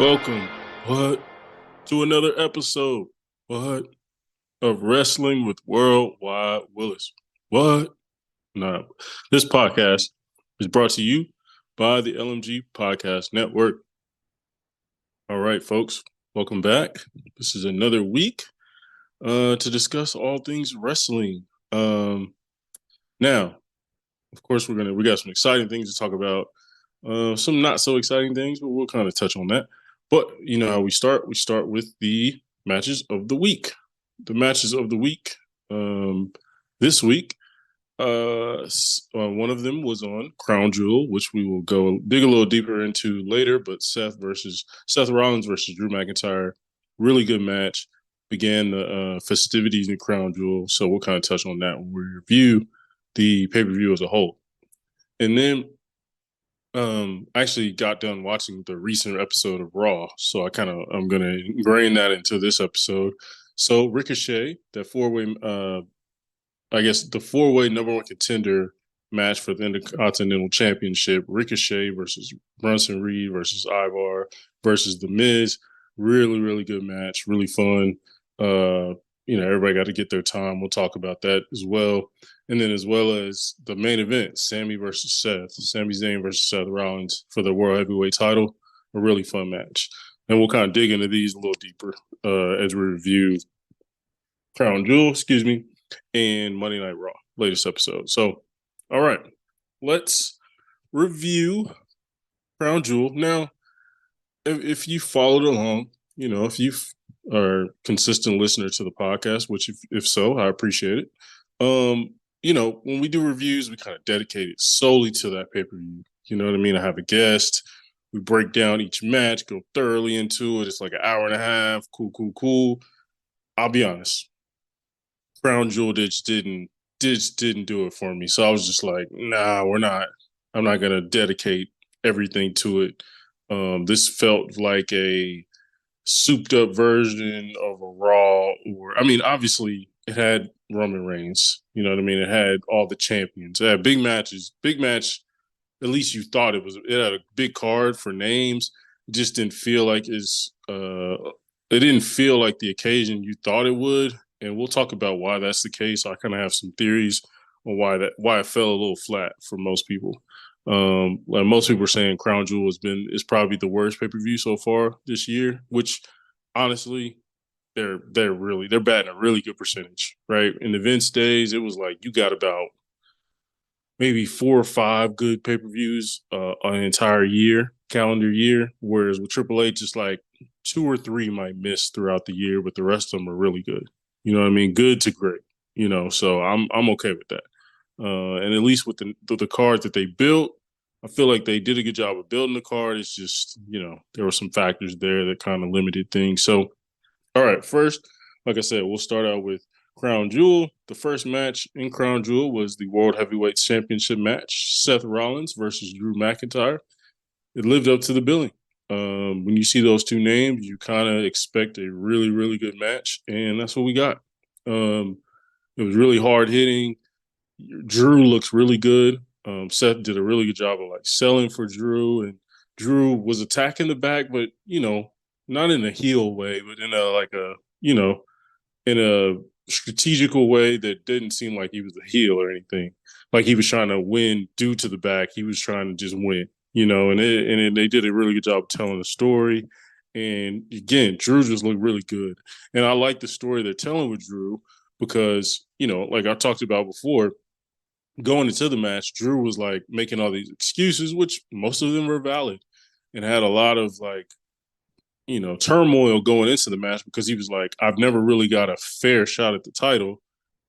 Welcome, what, to another episode, what, of Wrestling with WorldWide Willis. What? Nah. This podcast is brought to you by the LMG Podcast Network. All right, folks, welcome back. This is another week to discuss all things wrestling. Now, of course, we got some exciting things to talk about. Some not so exciting things, but we'll kind of touch on that. But you know how we start? We start with the matches of the week. The matches of the week this week. One of them was on Crown Jewel, which we will dig a little deeper into later. But Seth Rollins versus Drew McIntyre, really good match. Began the festivities in Crown Jewel, so we'll kind of touch on that when we review the pay-per-view as a whole. And then I actually got done watching the recent episode of Raw, so I'm gonna ingrain that into this episode. So Ricochet, that the four-way number one contender match for the Intercontinental Championship, Ricochet versus Bronson Reed versus Ivar versus The Miz. Really, really good match, really fun. Everybody got to get their time. We'll talk about that as well. And then as well as the main event, Sami Zayn versus Seth Rollins for the World Heavyweight title. A really fun match. And we'll kind of dig into these a little deeper as we review Crown Jewel, and Monday Night Raw, latest episode. So, all right, let's review Crown Jewel. Now, if you followed along, if you are a consistent listener to the podcast, which if so, I appreciate it. When we do reviews, we kind of dedicate it solely to that pay-per-view. You know what I mean? I have a guest. We break down each match, go thoroughly into it. It's like an hour and a half. Cool. I'll be honest. Crown Jewel didn't do it for me. So I was just like, nah, we're not. I'm not going to dedicate everything to it. This felt like a souped up version of a Raw, obviously it had Roman Reigns, you know what I mean? It had all the champions. It had big matches, big match. At least you thought it had a big card for names. It just didn't feel like it didn't feel like the occasion you thought it would. And we'll talk about why that's the case. I kind of have some theories on why it fell a little flat for most people. Like most people are saying, Crown Jewel is probably the worst pay-per-view so far this year, which honestly, they're batting a really good percentage, right? In the Vince days, it was like you got about maybe 4 or 5 good pay-per-views an entire calendar year, whereas with Triple H, it's like 2 or 3 might miss throughout the year, but the rest of them are really good. You know what I mean? Good to great. So I'm okay with that. And at least with the card that they built, I feel like they did a good job of building the card. It's just, there were some factors there that kind of limited things. So, all right, first, like I said, we'll start out with Crown Jewel. The first match in Crown Jewel was the World Heavyweight Championship match, Seth Rollins versus Drew McIntyre. It lived up to the billing. When you see those two names, you kind of expect a really, really good match, and that's what we got. It was really hard hitting. Drew looks really good. Seth did a really good job of like selling for Drew, and Drew was attacking the back, but not in a heel way, but in a strategical way that didn't seem like he was a heel or anything. Like he was trying to win due to the back. He was trying to just win, and they did a really good job telling the story. And again, Drew just looked really good. And I like the story they're telling with Drew because, like I talked about before, going into the match, Drew was like making all these excuses, which most of them were valid, and had a lot of like, turmoil going into the match because he was like, I've never really got a fair shot at the title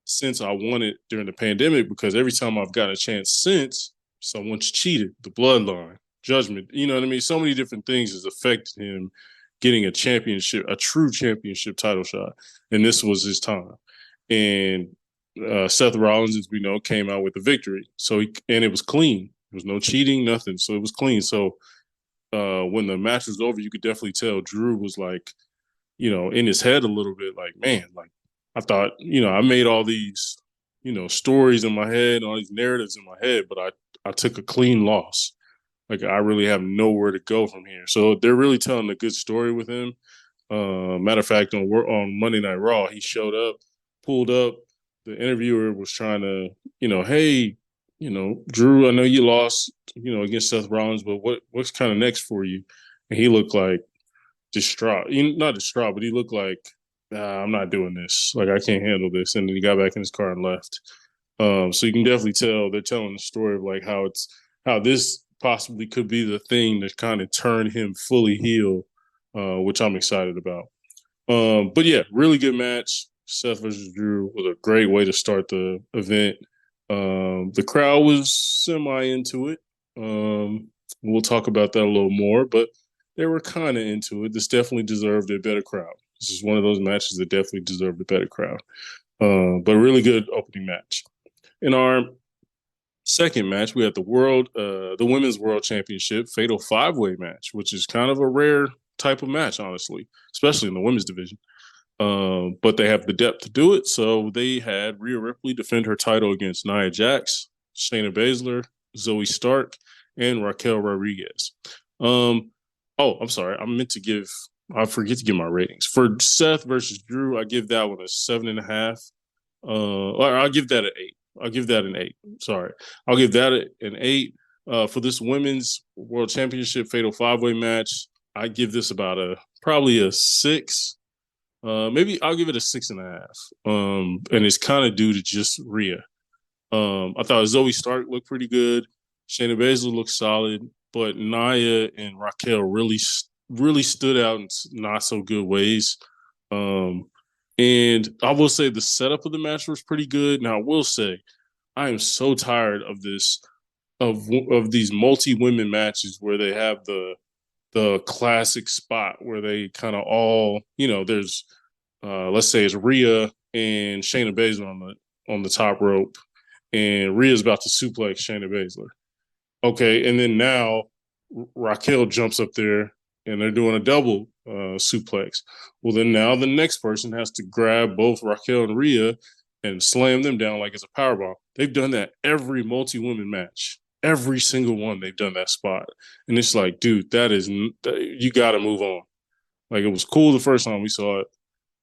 since I won it during the pandemic, because every time I've got a chance since, someone's cheated, the bloodline, judgment, you know what I mean? So many different things has affected him getting a true championship title shot. And this was his time. And Seth Rollins, as we know, came out with the victory. And it was clean. There was no cheating, nothing. So it was clean. So when the match was over, you could definitely tell Drew was like, in his head a little bit, like, man, like I thought, I made all these, stories in my head, all these narratives in my head, but I took a clean loss. Like, I really have nowhere to go from here. So they're really telling a good story with him. Matter of fact, on Monday Night Raw, he showed up, pulled up. The interviewer was trying to, hey, Drew, I know you lost, against Seth Rollins, but what's kind of next for you? And he looked like distraught. Not distraught, but he looked like, I'm not doing this. Like, I can't handle this. And then he got back in his car and left. So you can definitely tell they're telling the story of like how this possibly could be the thing that kind of turned him fully heel, which I'm excited about. But yeah, really good match. Seth versus Drew was a great way to start the event. The crowd was semi into it. We'll talk about that a little more, but they were kind of into it. This definitely deserved a better crowd. This is one of those matches that definitely deserved a better crowd. But a really good opening match. In our second match, we had the Women's World Championship Fatal 5-Way match, which is kind of a rare type of match, honestly, especially in the women's division. But they have the depth to do it, so they had Rhea Ripley defend her title against Nia Jax, Shayna Baszler, Zoe Stark, and Raquel Rodriguez. I'm sorry, I forget to give my ratings for Seth versus Drew. I give that one a 7.5. I'll give that an 8. I'll give that an 8. Sorry. I'll give that an 8. For this women's world championship fatal 5-way match, I give this probably a 6. Maybe I'll give it a 6.5. And it's kind of due to just Rhea. I thought Zoe Stark looked pretty good. Shayna Baszler looked solid, but Nia and Raquel really stood out in not so good ways. And I will say the setup of the match was pretty good. Now, I will say I am so tired of these multi-women matches where they have the classic spot where they kind of all, there's let's say it's Rhea and Shayna Baszler on the top rope, and Rhea's about to suplex Shayna Baszler. Okay, and then now Raquel jumps up there and they're doing a double suplex. Well, then now the next person has to grab both Raquel and Rhea and slam them down like it's a powerbomb. They've done that every multi-women match. Every single one, they've done that spot. And it's like, dude, you got to move on. Like, it was cool the first time we saw it,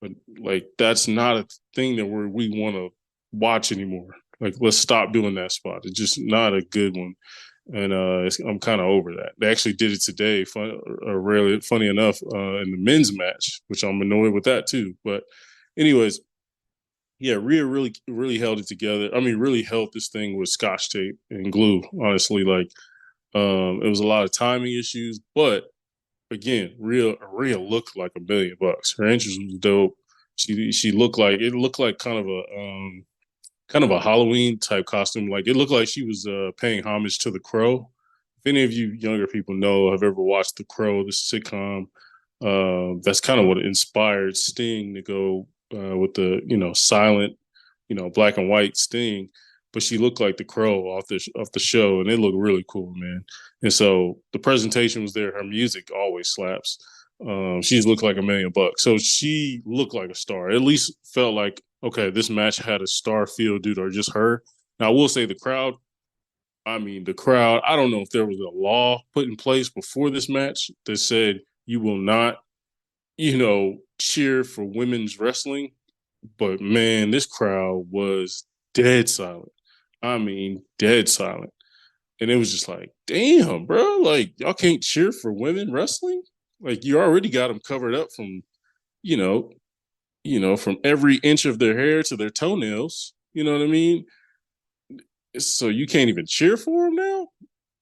but like, that's not a thing that we want to watch anymore. Like, let's stop doing that spot. It's just not a good one. And I'm kind of over that. They actually did it today, funny enough, in the men's match, which I'm annoyed with that too. But anyways, yeah, Rhea really held it together. I mean, really held this thing with scotch tape and glue. Honestly, like it was a lot of timing issues, but again, Rhea looked like $1 million. Her entrance was dope. She looked like kind of a Halloween type costume. Like, it looked like she was paying homage to The Crow. If any of you younger people have ever watched The Crow, the sitcom, that's kind of what inspired Sting to go with the silent, black and white Sting. But she looked like The Crow off the show, and it looked really cool, man. And so the presentation was there. Her music always slaps. She's looked like $1 million. So she looked like a star. At least felt like, okay, this match had a star feel due to her, just her. Now, I will say the crowd, I don't know if there was a law put in place before this match that said you will not, cheer for women's wrestling. But man, this crowd was dead silent. I mean, dead silent. And it was just like, damn, bro, like, y'all can't cheer for women wrestling? Like, you already got them covered up from, you know, from every inch of their hair to their toenails. You know what I mean? So you can't even cheer for them now?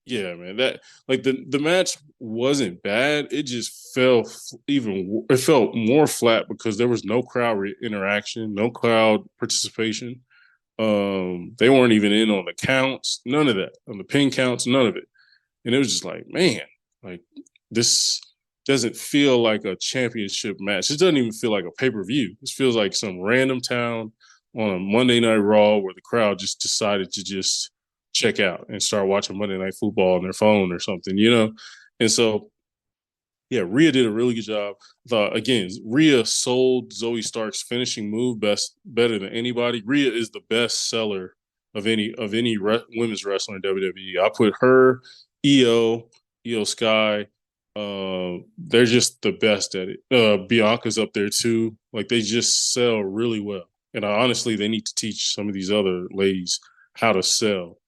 Yeah, man. That, like, the match wasn't bad. It just it felt more flat because there was no crowd interaction, no crowd participation. They weren't even in on the counts, none of that, on the pin counts, none of it. And it was just like, man, like, this doesn't feel like a championship match. It doesn't even feel like a pay-per-view. This feels like some random town on a Monday Night Raw where the crowd just decided to just check out and start watching Monday Night Football on their phone or something, And so, yeah, Rhea did a really good job. Again, Rhea sold Zoe Stark's finishing move better than anybody. Rhea is the best seller of any women's wrestler in WWE. I put her, EO, Io Sky. They're just the best at it. Bianca's up there too. Like they just sell really well. And honestly, they need to teach some of these other ladies how to sell.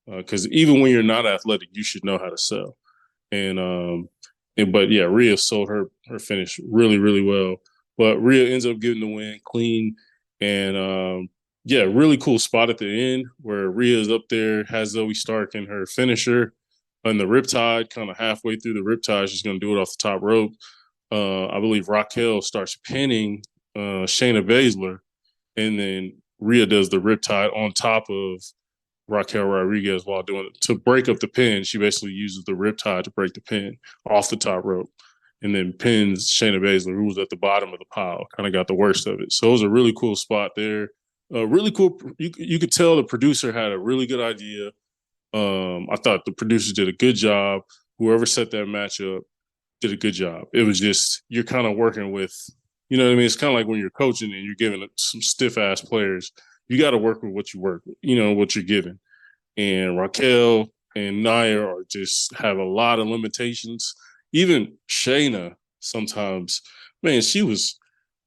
Because even when you're not athletic, you should know how to sell. But yeah, Rhea sold her finish really really well. But Rhea ends up getting the win clean, and yeah, really cool spot at the end where Rhea's up there, has Zoe Stark in her finisher on the Riptide, kind of halfway through the Riptide, she's going to do it off the top rope. I believe Raquel starts pinning Shayna Baszler, and then Rhea does the Riptide on top of Raquel Rodriguez while doing it. To break up the pin, she basically uses the Riptide to break the pin off the top rope, and then pins Shayna Baszler, who was at the bottom of the pile, kind of got the worst of it. So it was a really cool spot there. Really cool. You could tell the producer had a really good idea. I thought the producers did a good job. Whoever set that match up did a good job. It was just you're kind of working with, you know what I mean? It's kind of like when you're coaching and you're giving some stiff ass players. You got to work with what you work with, you know, what you're given. And Raquel and Nia are just have a lot of limitations. Even Shayna sometimes, man, she was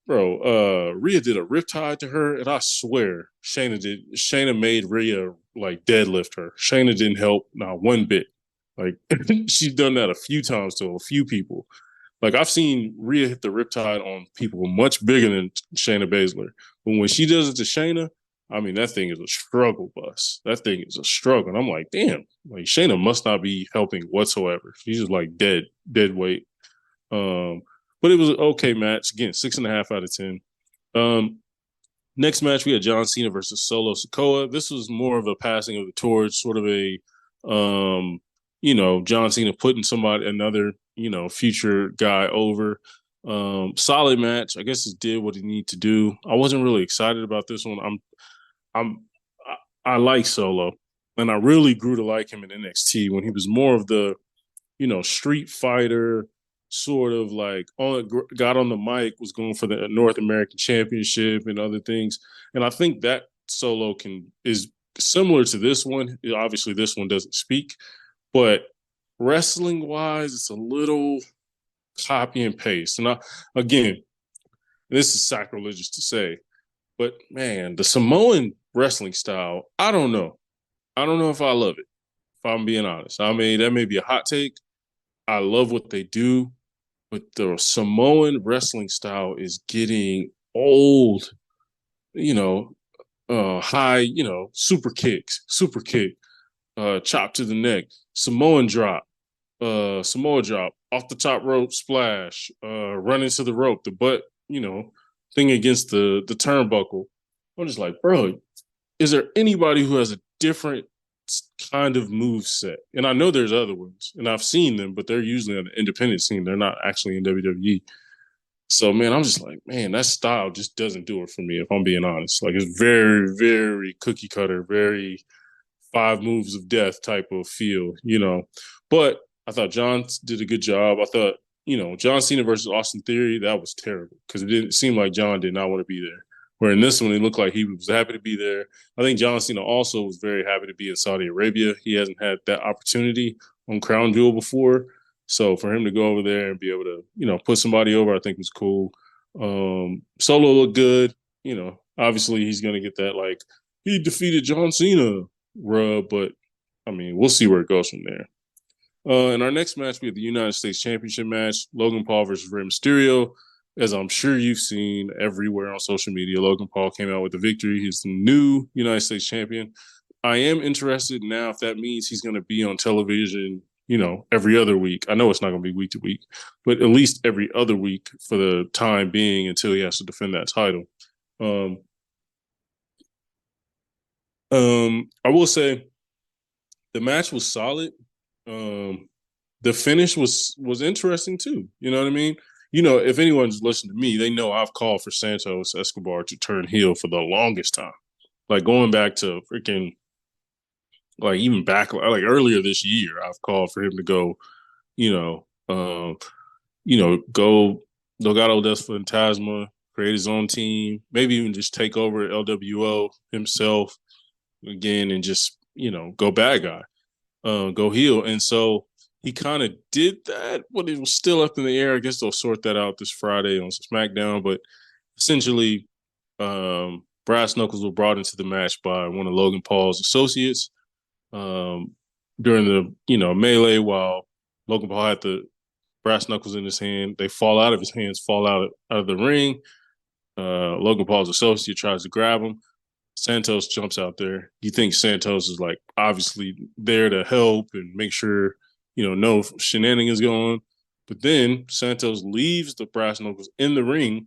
Rhea did a riptide to her, and I swear Shayna made Rhea like deadlift her. Shayna didn't help not one bit. Like she's done that a few times to a few people. Like I've seen Rhea hit the riptide on people much bigger than Shayna Baszler. But when she does it to Shayna, I mean that thing is a struggle bus. That thing is a struggle. And I'm like, damn, like Shayna must not be helping whatsoever. She's just like dead weight. Um, but it was an okay match. Again, 6.5 out of 10. Next match, we had John Cena versus Solo Sikoa. This was more of a passing of the torch, sort of a, John Cena putting another, future guy over. Solid match. I guess it did what it needed to do. I wasn't really excited about this one. I like Solo, and I really grew to like him in NXT when he was more of the, street fighter, sort of like got on the mic, was going for the North American Championship and other things. And I think that Solo is similar to this one. Obviously, this one doesn't speak, but wrestling wise, it's a little copy and paste. And again, this is sacrilegious to say, but man, the Samoan wrestling style, I don't know. I don't know if I love it, if I'm being honest. I mean, that may be a hot take. I love what they do, but the Samoan wrestling style is getting old. High, super kick, chop to the neck, Samoa drop, off the top rope splash, run into the rope, the butt, thing against the turnbuckle. I'm just like, bro, is there anybody who has a different kind of move set? And I know there's other ones, and I've seen them, but they're usually on the independent scene. They're not actually in WWE. So, man, I'm just like, man, that style just doesn't do it for me, if I'm being honest. Like, it's very, very cookie cutter, very five moves of death type of feel, But I thought John did a good job. I thought, John Cena versus Austin Theory, that was terrible because it didn't seem like John did not want to be there. Where in this one, it looked like he was happy to be there. I think John Cena also was very happy to be in Saudi Arabia. He hasn't had that opportunity on Crown Jewel before. So for him to go over there and be able to, put somebody over, I think was cool. Solo looked good. Obviously he's going to get that, like, he defeated John Cena rub, but I mean, we'll see where it goes from there. In our next match, we have the United States Championship match, Logan Paul versus Rey Mysterio. As I'm sure you've seen everywhere on social media, Logan Paul came out with the victory. He's the new United States champion. I am interested now if that means he's going to be on television, every other week. I know it's not going to be week to week, but at least every other week for the time being until he has to defend that title. I will say the match was solid. The finish was interesting too. You know what I mean? If anyone's listened to me, they know I've called for Santos Escobar to turn heel for the longest time. Like going back to freaking, like even back like earlier this year, I've called for him to go, go Legado del Fantasma, create his own team, maybe even just take over LWO himself again and just, go bad guy, go heel. And so, he kind of did that, but it was still up in the air. I guess they'll sort that out this Friday on SmackDown. But essentially, brass knuckles were brought into the match by one of Logan Paul's associates during the melee while Logan Paul had the brass knuckles in his hand. They fall out of his hands, fall out of the ring. Logan Paul's associate tries to grab him. Santos jumps out there. You think Santos is like obviously there to help and make sure no shenanigans going. But then Santos leaves the brass knuckles in the ring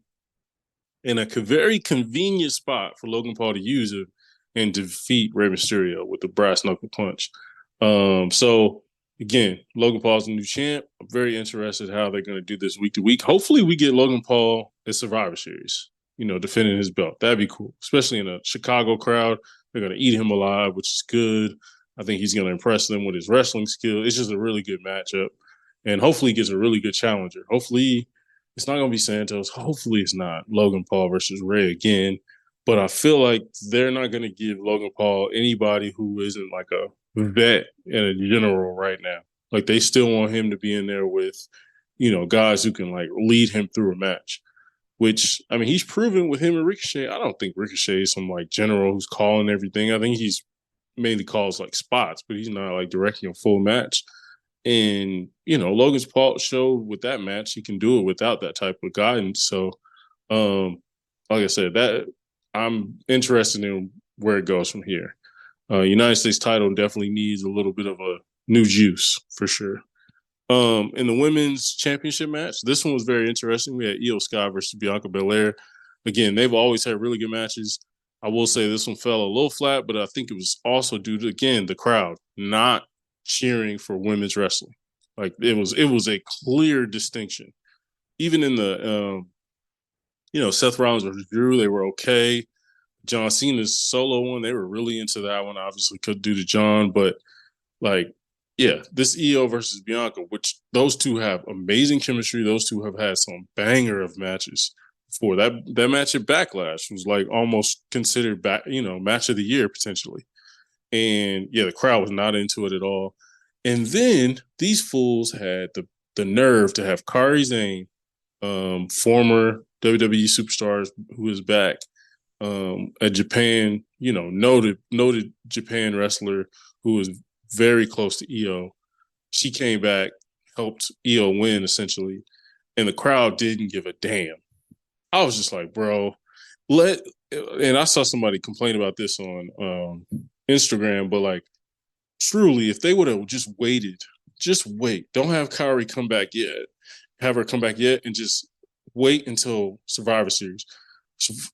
in a very convenient spot for Logan Paul to use it and defeat Rey Mysterio with the brass knuckle punch. So again, Logan Paul's the new champ. I'm very interested how they're going to do this week to week. Hopefully, we get Logan Paul at Survivor Series, defending his belt. That'd be cool, especially in a Chicago crowd. They're going to eat him alive, which is good. I think he's going to impress them with his wrestling skill. It's just a really good matchup. And hopefully, he gets a really good challenger. Hopefully, it's not going to be Santos. Hopefully, it's not Logan Paul versus Rey again. But I feel like they're not going to give Logan Paul anybody who isn't like a vet and a general right now. Like they still want him to be in there with, guys who can like lead him through a match. Which I mean, he's proven with him and Ricochet. I don't think Ricochet is some like general who's calling everything. I think he's mainly calls like spots, but he's not like directing a full match. And Logan's Paul showed with that match he can do it without that type of guidance. So, like I said, that I'm interested in where it goes from here. United States title definitely needs a little bit of a new juice for sure. In the women's championship match, this one was very interesting. We had Io Sky versus Bianca Belair. Again, they've always had really good matches. I will say this one fell a little flat, but I think it was also due to, again, the crowd not cheering for women's wrestling. Like it was a clear distinction. Even in the Seth Rollins versus Drew, they were okay. John Cena's solo one, they were really into that one. Obviously, could do to John, but like, yeah, this Io versus Bianca, which those two have amazing chemistry. Those two have had some banger of matches before. That match at Backlash was like almost considered match of the year potentially. And yeah, the crowd was not into it at all. And then these fools had the nerve to have Kairi Sane, former WWE superstars who is back, a Japan, noted Japan wrestler who was very close to Io. She came back, helped Io win essentially, and the crowd didn't give a damn. I was just like, bro, and I saw somebody complain about this on Instagram, but like, truly, if they would have just waited, just wait. Don't have Kairi come back yet. Have her come back yet, and just wait until Survivor Series.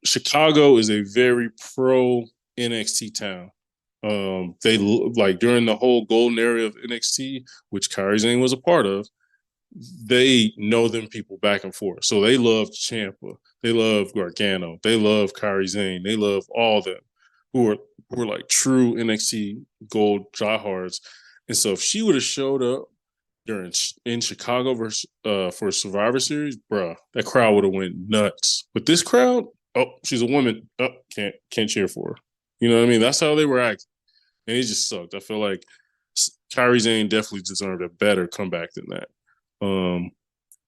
Chicago is a very pro NXT town. They like during the whole golden era of NXT, which Kairi Sane was a part of. They know them people back and forth, so they love Ciampa, they love Gargano, they love Kairi Sane, they love all them who are like true NXT gold diehards. And so if she would have showed up in Chicago versus for Survivor Series, bruh, that crowd would have went nuts. But this crowd, oh, she's a woman, oh, can't cheer for her. You know what I mean? That's how they were acting, and it just sucked. I feel like Kairi Sane definitely deserved a better comeback than that.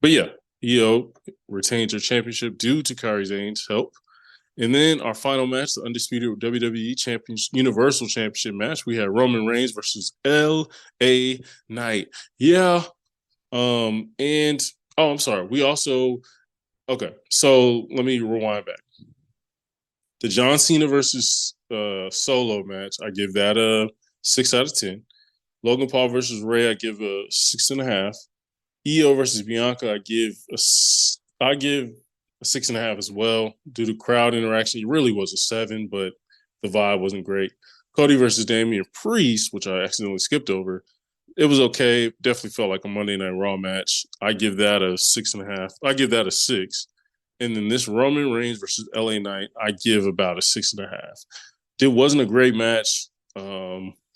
But yeah, Io retains her championship due to Kairi Sane's help. And then our final match, the undisputed WWE Universal Championship match, we had Roman Reigns versus LA Knight. Yeah. And I'm sorry. We also so let me rewind back. The John Cena versus Solo match, I give that a 6 out of 10. Logan Paul versus Rey, I give a 6.5. Io versus Bianca, I give a 6.5 as well due to crowd interaction. It really was a 7, but the vibe wasn't great. Cody versus Damian Priest, which I accidentally skipped over, it was okay. Definitely felt like a Monday Night Raw match. I give that a 6.5. I give that a 6. And then this Roman Reigns versus LA Knight, I give about a 6.5. It wasn't a great match.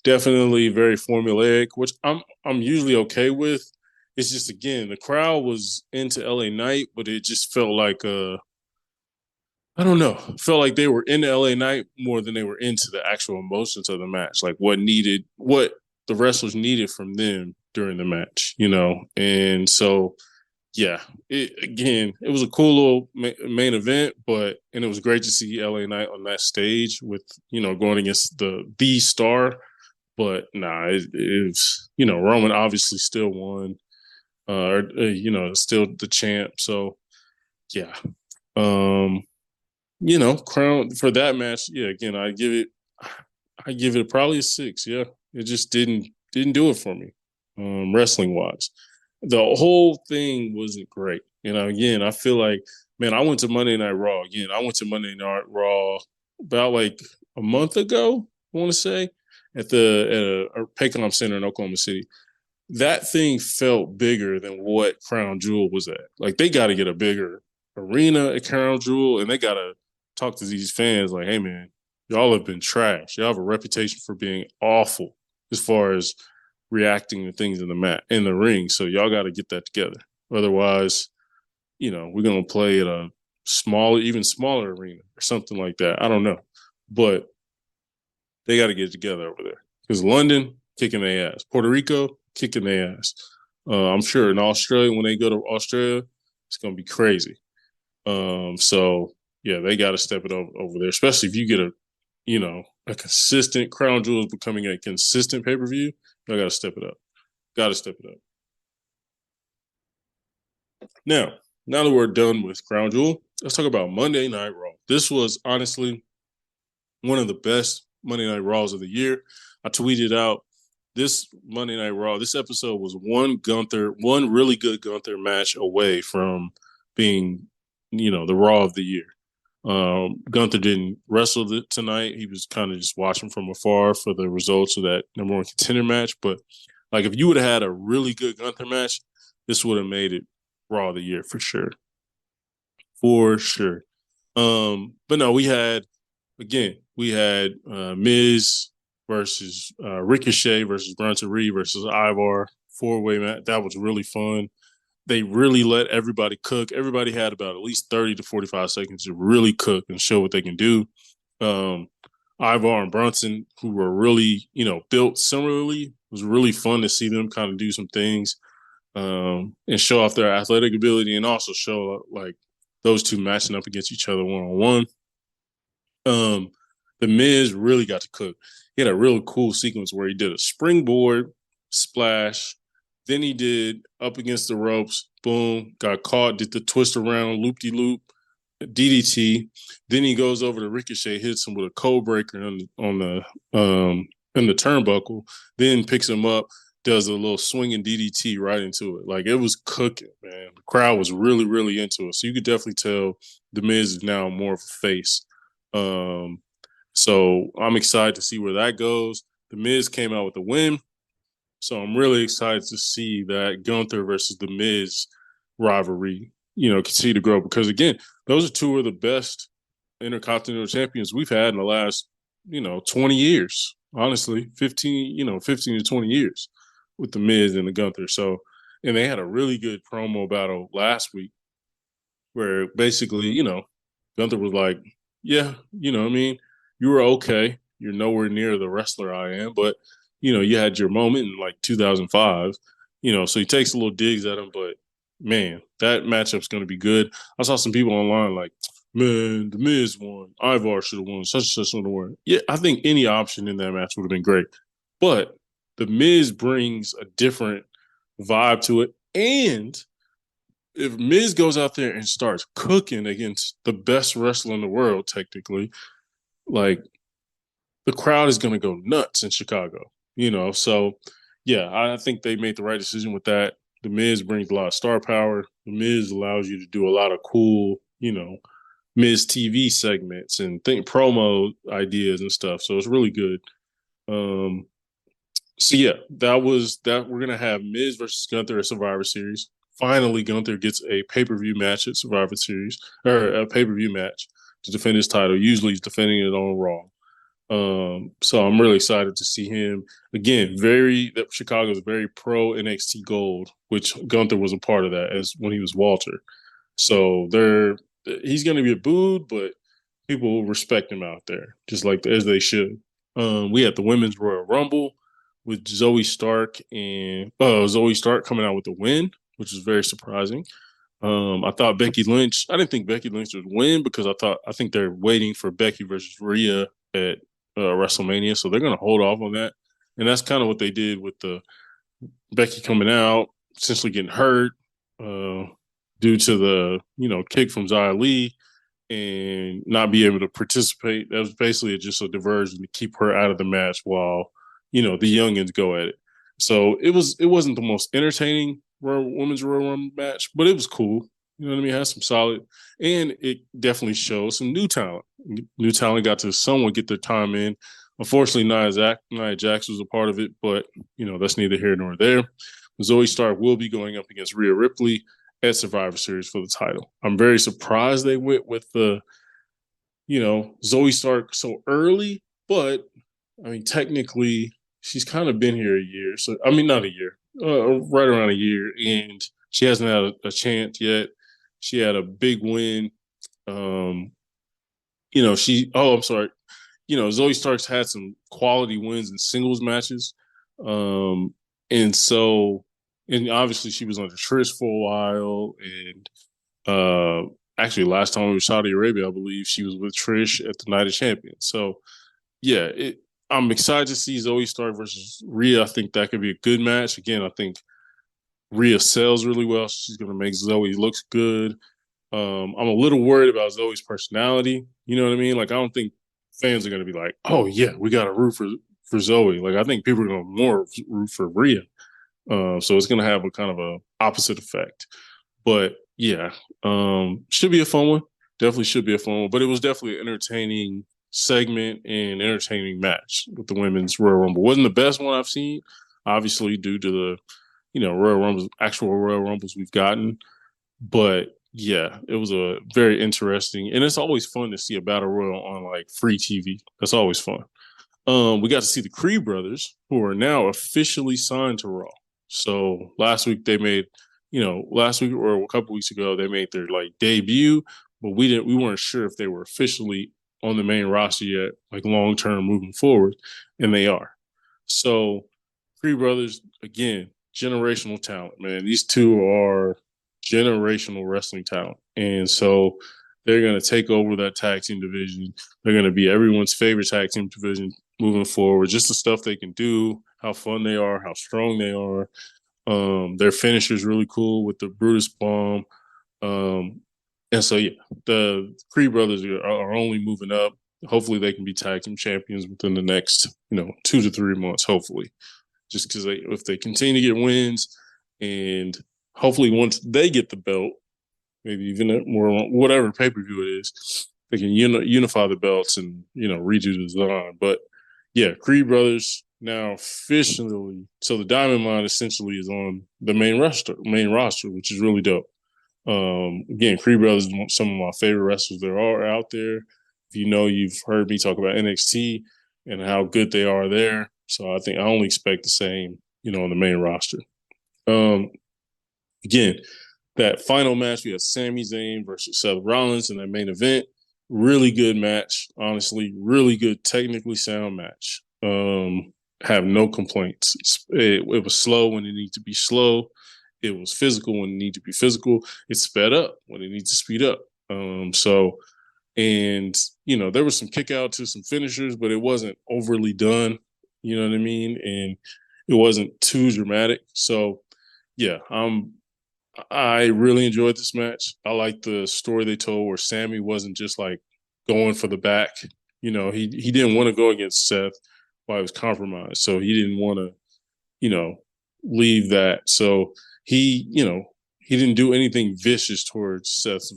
Definitely very formulaic, which I'm usually okay with. It's just, again, the crowd was into LA Knight, but it just felt like I don't know. It felt like they were into LA Knight more than they were into the actual emotions of the match, like what the wrestlers needed from them during the match, and so yeah, it was a cool little main event, and it was great to see LA Knight on that stage with going against the star. But nah, it was Roman obviously still won, still the champ. So yeah, crown for that match. Yeah, again, I give it probably a 6. Yeah, it just didn't do it for me, wrestling wise. The whole thing wasn't great. Again, I feel like, man, I went to Monday Night Raw again. I went to Monday Night Raw about like a month ago, I want to say, at the Paycom Center in Oklahoma City. That thing felt bigger than what Crown Jewel was at. Like, they got to get a bigger arena at Crown Jewel, and they got to talk to these fans like, hey, man, y'all have been trash. Y'all have a reputation for being awful as far as reacting to things in the ring. So y'all got to get that together. Otherwise, we're gonna play at a even smaller arena or something like that. I don't know, but they got to get it together over there because London kicking their ass, Puerto Rico kicking their ass. I'm sure in Australia, when they go to Australia, it's gonna be crazy. So yeah, they got to step it over there, especially if you get a consistent Crown Jewel is becoming a consistent pay-per-view. Y'all got to step it up. Got to step it up. Now that we're done with Crown Jewel, let's talk about Monday Night Raw. This was honestly one of the best Monday Night Raws of the year. I tweeted out this Monday Night Raw. This episode was one really good Gunther match away from being, the Raw of the year. Gunther didn't wrestle tonight. He was kind of just watching from afar for the results of that number one contender match. But like, if you would have had a really good Gunther match, this would have made it Raw of the year for sure. For sure. But no, we had Miz versus Ricochet versus Bronson Reed versus Ivar 4-way match. That was really fun. They really let everybody cook. Everybody had about at least 30 to 45 seconds to really cook and show what they can do. Ivar and Brunson, who were really, built similarly, it was really fun to see them kind of do some things and show off their athletic ability, and also show like those two matching up against each other one-on-one. The Miz really got to cook. He had a real cool sequence where he did a springboard splash. Then he did up against the ropes, boom, got caught, did the twist around, loop-de-loop, DDT. Then he goes over to Ricochet, hits him with a code breaker on the turnbuckle, then picks him up, does a little swinging DDT right into it. Like, it was cooking, man. The crowd was really, really into it. So you could definitely tell The Miz is now more of a face. So I'm excited to see where that goes. The Miz came out with a win. So I'm really excited to see that Gunther versus The Miz rivalry, continue to grow. Because, again, those are two of the best Intercontinental champions we've had in the last, 20 years. Honestly, 15 to 20 years with The Miz and the Gunther. So, and they had a really good promo battle last week where basically, Gunther was like, yeah, you were okay. You're nowhere near the wrestler I am, but you had your moment in like 2005, so he takes a little digs at him, but man, that matchup's going to be good. I saw some people online like, man, The Miz won. Ivar should have won. Such and such would have won. Yeah, I think any option in that match would have been great. But The Miz brings a different vibe to it. And if Miz goes out there and starts cooking against the best wrestler in the world, technically, like, the crowd is going to go nuts in Chicago, So, yeah, I think they made the right decision with that. The Miz brings a lot of star power. The Miz allows you to do a lot of cool, Miz TV segments and promo ideas and stuff. So it's really good. So yeah, that was that. We're gonna have Miz versus Gunther at Survivor Series. Finally, Gunther gets a pay-per-view match at Survivor Series, or a pay-per-view match to defend his title. Usually he's defending it on Raw. So I'm really excited to see him again. That Chicago is very pro NXT Gold, which Gunther was a part of that as when he was Walter. So he's going to be booed, but people will respect him out there, just like as they should. We had the Women's Royal Rumble with Zoe Stark coming out with the win, which is very surprising. I thought Becky Lynch. I didn't think Becky Lynch would win because I think they're waiting for Becky versus Rhea at WrestleMania, so they're going to hold off on that. And that's kind of what they did with the Becky coming out, essentially getting hurt uh, due to the kick from Xia Li and not be able to participate. That was basically just a diversion to keep her out of the match while the youngins go at it. So it wasn't the most entertaining women's Royal Rumble match, but it was cool. You know what I mean? It had some solid, and it definitely showed some new talent. New talent got to somewhat get their time in. Unfortunately, Nia Jax was a part of it, but that's neither here nor there. Zoe Stark will be going up against Rhea Ripley at Survivor Series for the title. I'm very surprised they went with the Zoe Stark so early, but I mean technically she's kind of been here a year. So I mean not a year, right around a year, and she hasn't had a chance yet. She had a big win. Um, I'm sorry. Zoe Stark's had some quality wins in singles matches. Um, and so, and obviously she was under Trish for a while. And actually, last time we were Saudi Arabia, I believe she was with Trish at the Night of Champions. So, yeah, I'm excited to see Zoe Stark versus Rhea. I think that could be a good match. Again, I think Rhea sells really well. She's going to make Zoe look good. I'm a little worried about Zoe's personality. You know what I mean? Like, I don't think fans are going to be like, "Oh yeah, we got to root for Zoe." Like, I think people are going to more root for Rhea. So it's going to have a kind of a opposite effect. But yeah, should be a fun one. Definitely should be a fun one. But it was definitely an entertaining segment and entertaining match with the women's Royal Rumble. Wasn't the best one I've seen, obviously due to the Royal Rumbles, actual Royal Rumbles we've gotten. But yeah, it was a very interesting, and it's always fun to see a battle royal on like free TV. That's always fun. We got to see the Creed brothers, who are now officially signed to Raw. So last week or a couple weeks ago, they made their like debut, but we weren't sure if they were officially on the main roster yet, like long term moving forward, and they are. So Creed brothers again, generational talent, man. These two are generational wrestling talent, and so they're going to take over that tag team division. They're going to be everyone's favorite tag team division moving forward. Just the stuff they can do, how fun they are, how strong they are. Their finisher is really cool with the Brutus Bomb. And so, yeah, the Creed brothers are only moving up. Hopefully, they can be tag team champions within the next, 2 to 3 months. Hopefully, just because if they continue to get wins, and hopefully once they get the belt, maybe even more whatever pay per view it is, they can unify the belts and redo the design. But yeah, Creed brothers now officially. So the Diamond Mine essentially is on the main roster, which is really dope. Again, Creed brothers are some of my favorite wrestlers there are out there. If you've heard me talk about NXT and how good they are there. So I think I only expect the same, on the main roster. Again, that final match, we had Sami Zayn versus Seth Rollins in that main event. Really good match, honestly. Really good, technically sound match. Have no complaints. It was slow when it needed to be slow. It was physical when it needed to be physical. It sped up when it needs to speed up. There was some kick out to some finishers, but it wasn't overly done. You know what I mean? And it wasn't too dramatic. So, yeah, I really enjoyed this match. I like the story they told where Sammy wasn't just like going for the back. He didn't want to go against Seth while he was compromised. So he didn't want to, leave that. So he didn't do anything vicious towards Seth's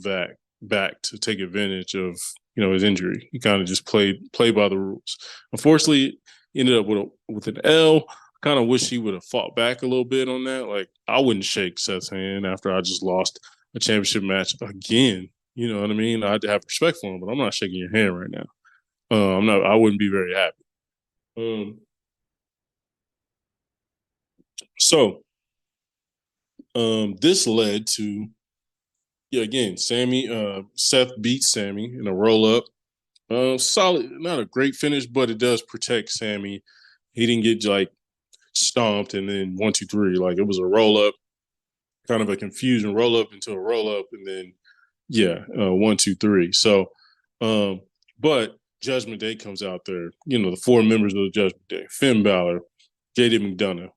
back to take advantage of, his injury. He kind of just played by the rules. Unfortunately, he ended up with an L. Kind of wish he would have fought back a little bit on that. Like, I wouldn't shake Seth's hand after I just lost a championship match again. You know what I mean? I had to have respect for him, but I'm not shaking your hand right now. I wouldn't be very happy. So this led to, yeah, again, Seth beats Sammy in a roll up. Solid, not a great finish, but it does protect Sammy. He didn't get like stomped, and then 1, 2, 3. Like it was a roll up, kind of a confusion roll up into a roll up, and then 1, 2, 3. So, but Judgment Day comes out there. You know, the four members of the Judgment Day: Finn Balor, J.D. McDonough,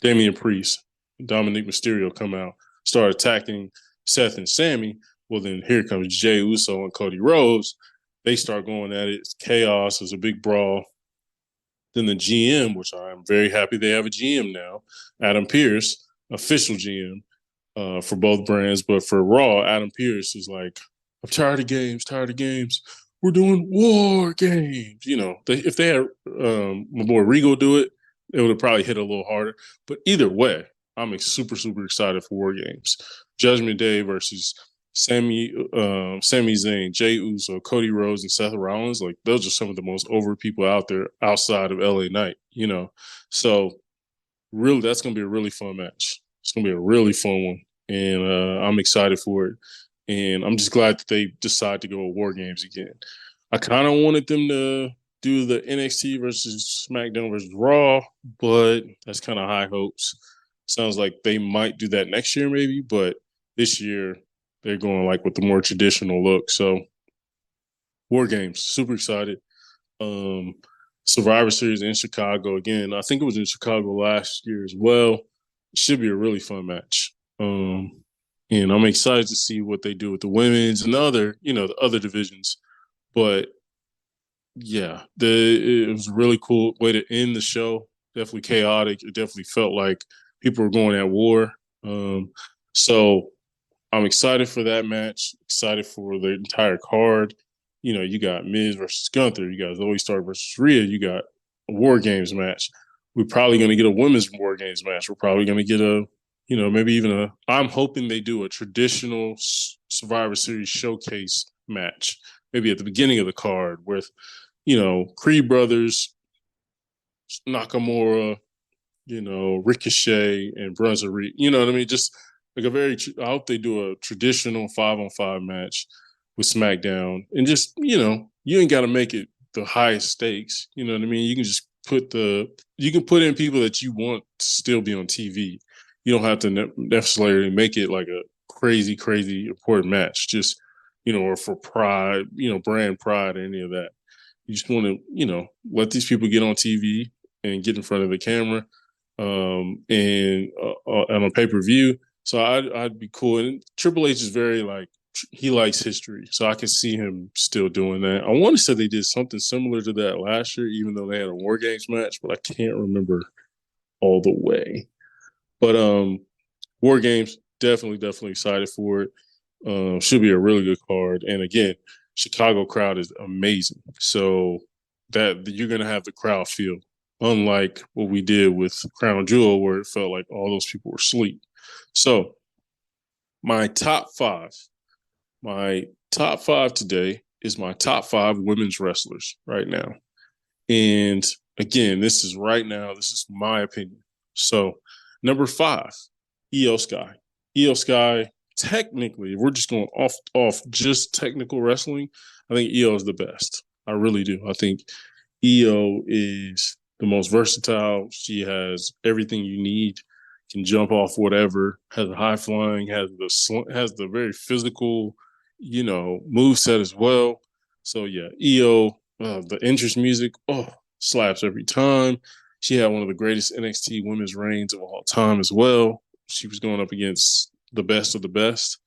Damian Priest, Dominic Mysterio come out, start attacking Seth and Sammy. Well, then here comes Jey Uso and Cody Rhodes. They start going at it. It's chaos. It's a big brawl. Then the GM, which I'm very happy they have a GM now, Adam Pearce, official GM for both brands. But for Raw, Adam Pearce is like, I'm tired of games. We're doing war games. You know, if they had my boy Regal do it, it would have probably hit a little harder. But either way, I'm super, super excited for war games. Judgment Day versus Sami Zayn, Jey Uso, Cody Rhodes, and Seth Rollins. Like those are some of the most over people out there outside of LA Knight, you know. So really, that's gonna be a really fun match. It's gonna be a really fun one, and I'm excited for it. And I'm just glad that they decide to go with War Games again. I kind of wanted them to do the NXT versus SmackDown versus Raw, but that's kind of high hopes. Sounds like they might do that next year, maybe, but this year they're going like with the more traditional look. So War Games, super excited. Survivor Series in Chicago again. I think it was in Chicago last year as well. It should be a really fun match. And I'm excited to see what they do with the women's and the other divisions. But yeah, it was a really cool way to end the show. Definitely chaotic. It definitely felt like people were going at war. So I'm excited for that match. Excited for the entire card. You know, you got Miz versus Gunther. You got Zoe Stark versus Rhea. You got a War Games match. We're probably going to get a women's War Games match. We're probably going to get maybe even I'm hoping they do a traditional Survivor Series showcase match, maybe at the beginning of the card with, Creed brothers, Nakamura, Ricochet and Bronson Reed. You know what I mean? Just like I hope they do a traditional 5-on-5 match with SmackDown, and just, you ain't got to make it the highest stakes. You know what I mean? You can just put in people that you want to still be on TV. You don't have to necessarily make it like a crazy, crazy important match, just, or for pride, brand pride or any of that. You just want to, let these people get on TV and get in front of the camera and on a pay-per-view. So I'd be cool. And Triple H is very he likes history. So I can see him still doing that. I want to say they did something similar to that last year, even though they had a War Games match, but I can't remember all the way. But War Games, definitely excited for it. Should be a really good card. And again, Chicago crowd is amazing. So that you're going to have the crowd feel, unlike what we did with Crown Jewel, where it felt like all those people were asleep. So my top five today is my top 5 women's wrestlers right now. And again, this is my opinion. So number 5, Io Sky. Io Sky, technically, if we're just going off just technical wrestling, I think Io is the best. I really do. I think Io is the most versatile. She has everything you need. Can jump off whatever. Has a high flying. Has the very physical, move set as well. So yeah, Io. The entrance music, slaps every time. She had one of the greatest NXT women's reigns of all time as well. She was going up against the best of the best.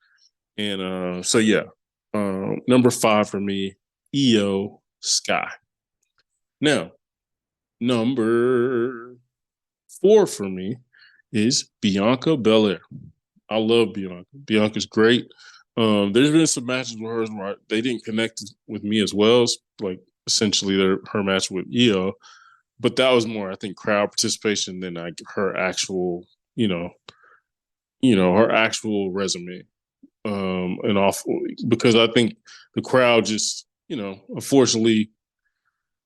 And so, yeah, number 5 for me, Io Sky. Now, number 4 for me is Bianca Belair. I love Bianca. Bianca's great. There's been some matches with hers where they didn't connect with me as well as, essentially her match with Io. But that was more, I think, crowd participation than her actual, her actual resume. Because I think the crowd just, unfortunately,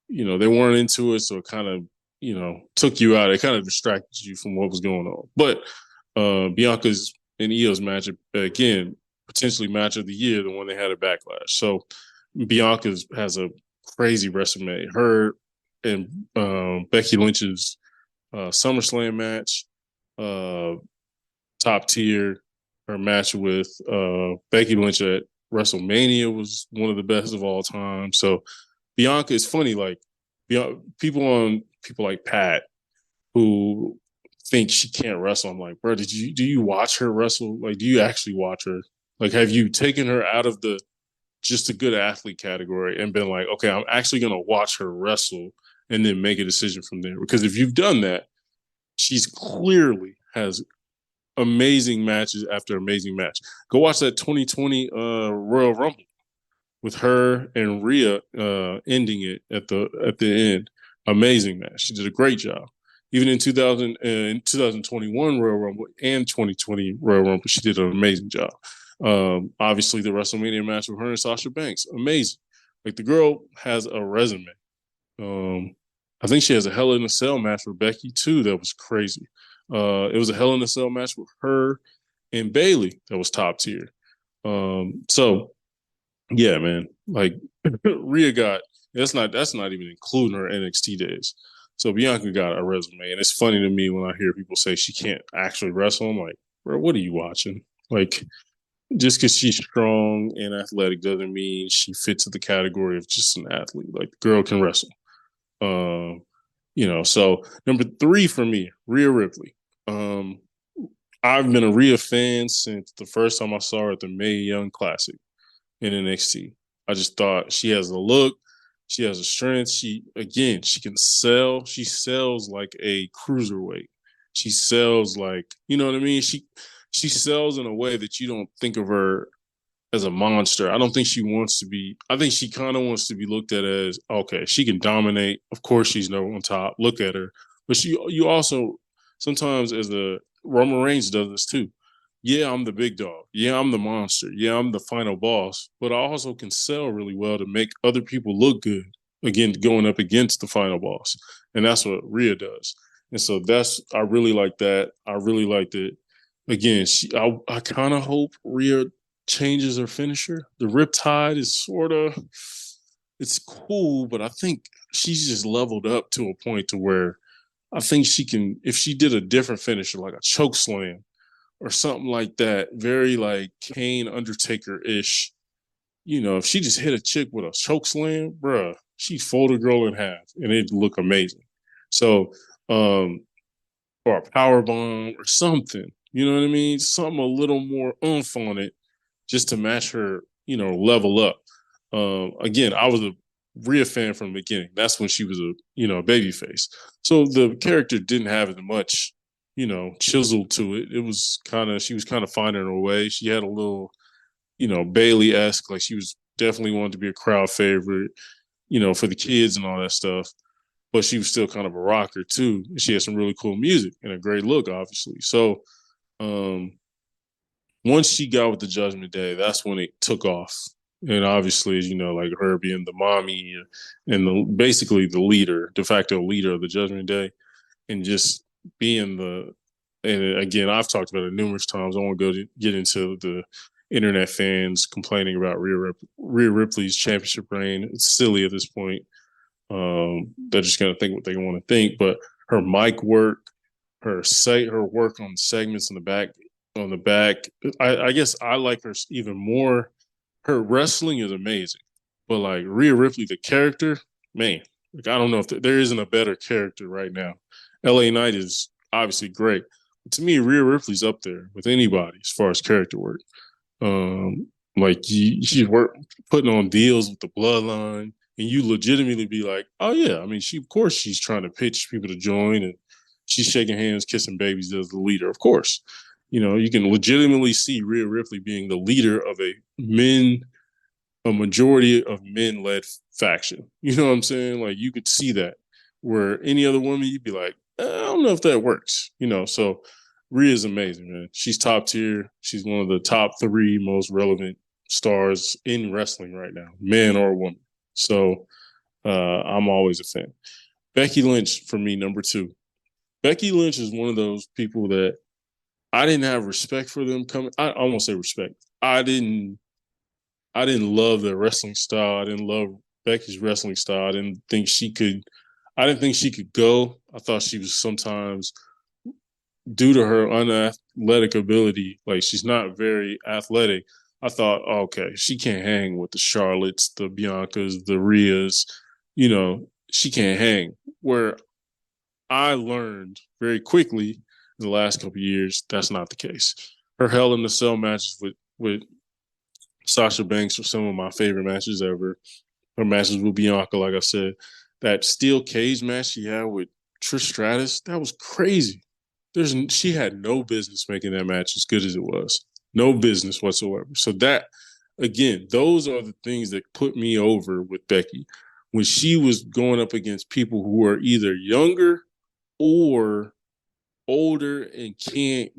they weren't into it, so it kind of, took you out. It kind of distracted you from what was going on. But Bianca's and Io's match, again, potentially match of the year, the one they had at Backlash. So Bianca has a crazy resume. Her and Becky Lynch's SummerSlam match, uh, top tier. Her match with Becky Lynch at WrestleMania was one of the best of all time. So Bianca is funny. Like people like Pat who think she can't wrestle. I'm like, bro, do you watch her wrestle? Like, do you actually watch her? Like, have you taken her out of the just a good athlete category and been like, okay, I'm actually gonna watch her wrestle and then make a decision from there? Because if you've done that, she's clearly has amazing matches after amazing match. Go watch that 2020 Royal Rumble with her and Rhea ending it at the end. Amazing match. She did a great job. Even in 2021 Royal Rumble and 2020 Royal Rumble, she did an amazing job. Obviously, the WrestleMania match with her and Sasha Banks, amazing. Like the girl has a resume. Um, I think she has a Hell in a Cell match with Becky too. That was crazy. It was a Hell in a Cell match with her and Bailey that was top tier. So yeah, man. Like Rhea got that's not even including her NXT days. So Bianca got a resume, and it's funny to me when I hear people say she can't actually wrestle. I'm like, bro, what are you watching? Like, just because she's strong and athletic doesn't mean she fits the category of just an athlete. Like, the girl can wrestle. Um, so number three for me, Rhea Ripley. Um, I've been a Rhea fan since the first time I saw her at the Mae Young Classic in NXT. I just thought she has a look, she has a strength. She can sell. She sells like a cruiserweight. She sells like, you know what I mean? She sells in a way that you don't think of her as a monster. I don't think she wants to be. I think she kind of wants to be looked at as okay. She can dominate. Of course, she's no on top. Look at her. But you also sometimes as the Roman Reigns does this too. Yeah, I'm the big dog. Yeah, I'm the monster. Yeah, I'm the final boss. But I also can sell really well to make other people look good. Again, going up against the final boss, and that's what Rhea does. And so I really like that. I really liked it. Again, I kind of hope Rhea changes her finisher. The Riptide is sort of it's cool, but I think she's just leveled up to a point to where I think she can if she did a different finisher like a choke slam or something like that, very like Kane Undertaker ish. If she just hit a chick with a choke slam, bruh, she'd fold a girl in half and it'd look amazing. So, or a power bomb or something. You know what I mean? Something a little more oomph on it just to match her, level up. Again, I was a Rhea fan from the beginning. That's when she was a baby face. So the character didn't have as much, chisel to it. It was she was kind of finding her way. She had a little, Bailey esque, like she was definitely wanted to be a crowd favorite, for the kids and all that stuff. But she was still kind of a rocker too. She had some really cool music and a great look, obviously. So um, once she got with the Judgment Day, that's when it took off. And obviously, as you know, like her being the mommy and basically the leader, de facto leader of the Judgment Day, and just being and again, I've talked about it numerous times. I won't get into the internet fans complaining about Rhea Ripley's championship reign. It's silly at this point. They're just going to think what they want to think. But her mic work, her work on segments in the back, I guess I like her even more. Her wrestling is amazing, but like Rhea Ripley, the character, man, like I don't know if there isn't a better character right now. L.A. Knight is obviously great, but to me, Rhea Ripley's up there with anybody as far as character work. Like she's putting on deals with the Bloodline, and you legitimately be like, oh yeah, I mean, of course she's trying to pitch people to join, and she's shaking hands, kissing babies as the leader, of course. You can legitimately see Rhea Ripley being the leader of a majority of men led faction. You know what I'm saying? Like you could see that. Where any other woman, you'd be like, I don't know if that works. So Rhea's amazing, man. She's top tier. She's one of the top three most relevant stars in wrestling right now, man or woman. So I'm always a fan. Becky Lynch for me, number two. Becky Lynch is one of those people that I didn't have respect for them coming. I almost say respect. I didn't love their wrestling style. I didn't love Becky's wrestling style. I didn't think she could. I didn't think she could go. I thought she was sometimes, due to her unathletic ability, like she's not very athletic. I thought, oh, okay, she can't hang with the Charlottes, the Biancas, the Rheas. She can't hang. Where I learned very quickly in the last couple of years that's not the case. Her Hell in the Cell matches with Sasha Banks were some of my favorite matches ever. Her matches with Bianca, like I said, that steel cage match she had with Trish Stratus, that was crazy. She had no business making that match as good as it was. No business whatsoever. So that, again, those are the things that put me over with Becky. When she was going up against people who are either younger or older and can't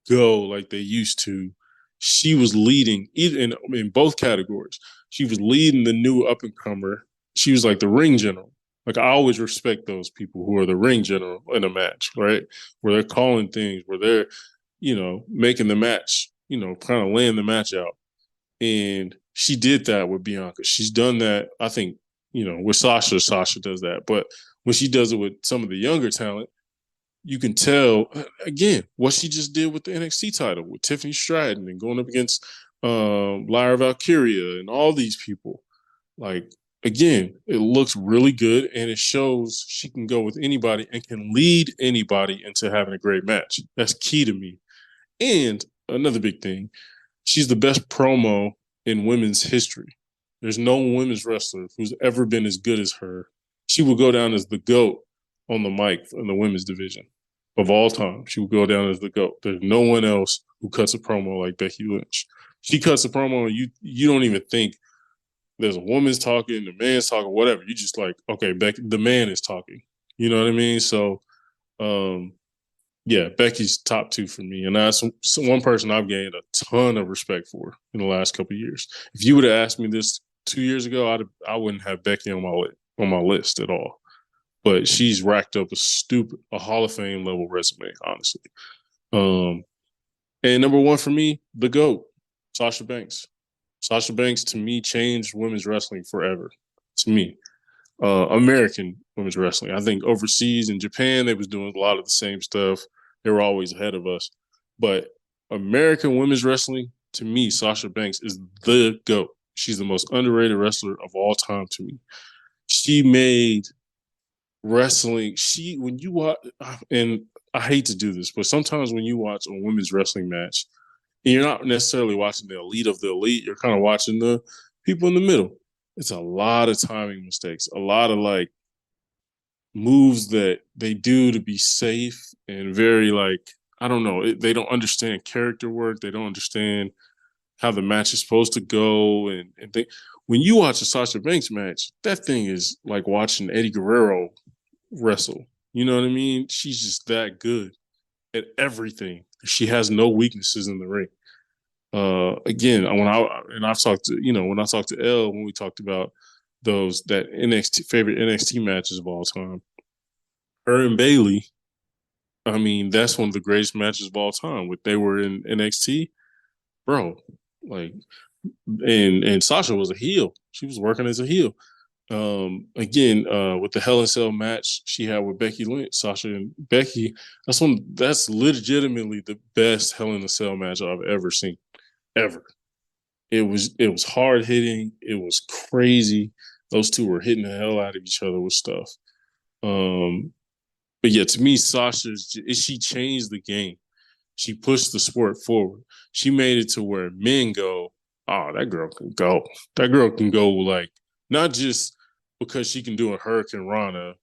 go like they used to, she was leading in both categories. She was leading the new up and comer. She was like the ring general. Like I always respect those people who are the ring general in a match, right? Where they're calling things, where they're, making the match, kind of laying the match out. And she did that with Bianca. She's done that, I think, with Sasha does that. But when she does it with some of the younger talent, you can tell, again, what she just did with the NXT title with Tiffany Stratton and going up against Lyra Valkyria and all these people. Like, again, it looks really good and it shows she can go with anybody and can lead anybody into having a great match. That's key to me. And another big thing, she's the best promo in women's history. There's no women's wrestler who's ever been as good as her. She will go down as the GOAT on the mic in the women's division of all time. She will go down as the GOAT. There's no one else who cuts a promo like Becky Lynch. She cuts a promo and you don't even think there's a woman's talking, the man's talking, whatever. You just like, okay, Becky, the man is talking. You know what I mean? So, yeah, Becky's top two for me. And that's one person I've gained a ton of respect for in the last couple of years. If you would have asked me this 2 years ago, I wouldn't have Becky on my list at all. But she's racked up a Hall of Fame level resume, honestly. And number one for me, the GOAT, Sasha Banks. Sasha Banks, to me, changed women's wrestling forever. To me, American women's wrestling. I think overseas in Japan, they was doing a lot of the same stuff. They were always ahead of us. But American women's wrestling, to me, Sasha Banks is the GOAT. She's the most underrated wrestler of all time to me. She made wrestling, when you watch, and I hate to do this, but sometimes when you watch a women's wrestling match, and you're not necessarily watching the elite of the elite, you're kind of watching the people in the middle. It's a lot of timing mistakes, a lot of like moves that they do to be safe and very like, I don't know, they don't understand character work. They don't understand how the match is supposed to go. And when you watch a Sasha Banks match, that thing is like watching Eddie Guerrero wrestle. You know what I mean? She's just that good at everything. She has no weaknesses in the ring. Again, when I've talked to, when I talked to Elle, when we talked about that favorite NXT matches of all time, her and Bayley, I mean, that's one of the greatest matches of all time. They were in NXT, bro. Like, and Sasha was a heel. She was working as a heel. Again, with the Hell in a Cell match she had with Becky Lynch, Sasha and Becky, that's legitimately the best Hell in a Cell match I've ever seen, ever. It was hard hitting. It was crazy. Those two were hitting the hell out of each other with stuff. But yeah, to me, she changed the game. She pushed the sport forward. She made it to where men go, oh, that girl can go. That girl can go, like, not just because she can do a Hurricane Rana,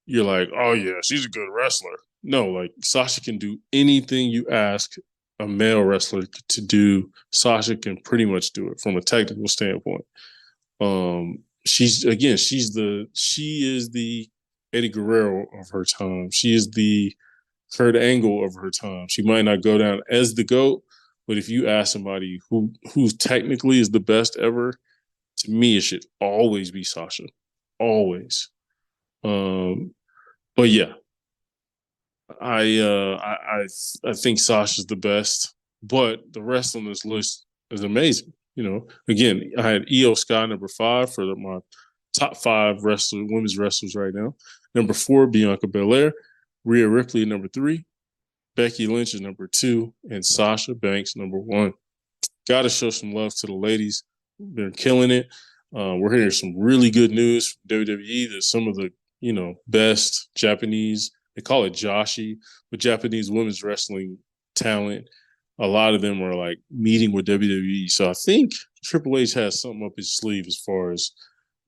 you're like, oh yeah, she's a good wrestler. No, like Sasha can do anything you ask a male wrestler to do. Sasha can pretty much do it from a technical standpoint. She is the Eddie Guerrero of her time. She is the Kurt Angle of her time. She might not go down as the GOAT, but if you ask somebody who technically is the best ever, to me, it should always be Sasha. Always. But yeah, I think Sasha's the best, but the rest on this list is amazing. Again, I had Io Sky number 5 for my top 5 women's wrestlers right now. Number 4, Bianca Belair. Rhea Ripley, number 3. Becky Lynch is number 2. And Sasha Banks, number 1. Got to show some love to the ladies. They're killing it. We're hearing some really good news from WWE that some of the, best Japanese, they call it Joshi, but Japanese women's wrestling talent, a lot of them are like meeting with WWE. So I think Triple H has something up his sleeve as far as,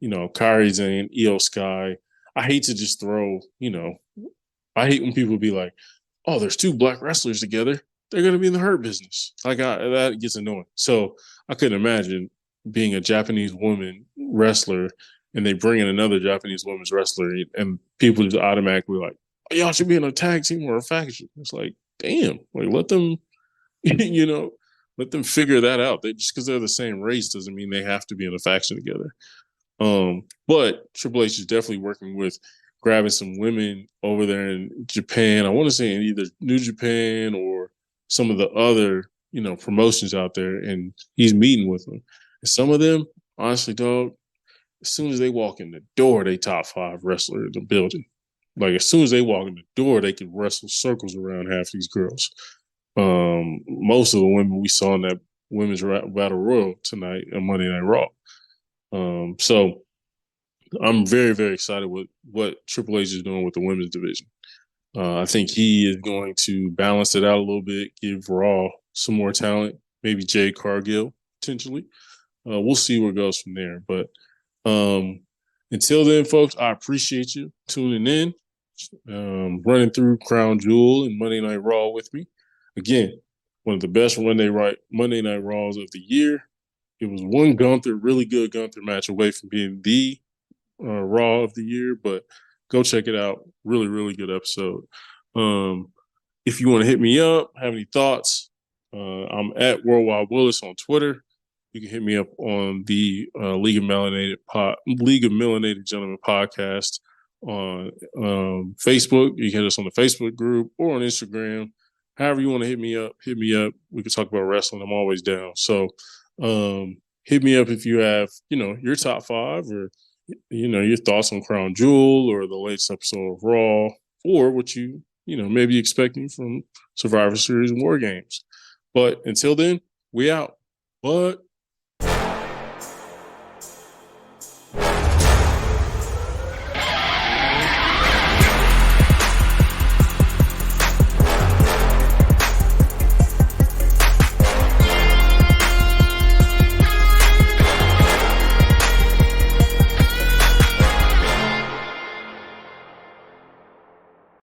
Kairi Sane, Io Sky. I hate to just throw, I hate when people be like, oh, there's 2 black wrestlers together. They're going to be in the Hurt Business. That gets annoying. So I couldn't imagine being a Japanese woman wrestler and they bring in another Japanese women's wrestler and people just automatically like, oh, y'all should be in a tag team or a faction. It's like, damn, like let them, let them figure that out. Just because they're the same race doesn't mean they have to be in a faction together. But Triple H is definitely working with grabbing some women over there in Japan. I want to say in either New Japan or some of the other, promotions out there, and he's meeting with them. And some of them, honestly, dog, as soon as they walk in the door, they top 5 wrestler in the building. Like as soon as they walk in the door, they can wrestle circles around half these girls. Most of the women we saw in that women's battle royal tonight on Monday Night Raw. So I'm very, very excited with what Triple H is doing with the women's division. I think he is going to balance it out a little bit, give Raw some more talent, maybe Jade Cargill potentially. We'll see where it goes from there. But until then, folks, I appreciate you tuning in, running through Crown Jewel and Monday Night Raw with me. Again, one of the best Monday Night Raws of the year. It was one really good Gunther match away from being the Raw of the year, but go check it out. Really, really good episode. If you want to hit me up, have any thoughts, I'm at WorldWide Willis on Twitter. You can hit me up on the League of Melanated Gentlemen podcast on Facebook. You can hit us on the Facebook group or on Instagram. However you want to hit me up. We can talk about wrestling. I'm always down. So hit me up if you have, your top 5 or, your thoughts on Crown Jewel or the latest episode of Raw or what you, maybe expecting from Survivor Series War Games. But until then, we out. But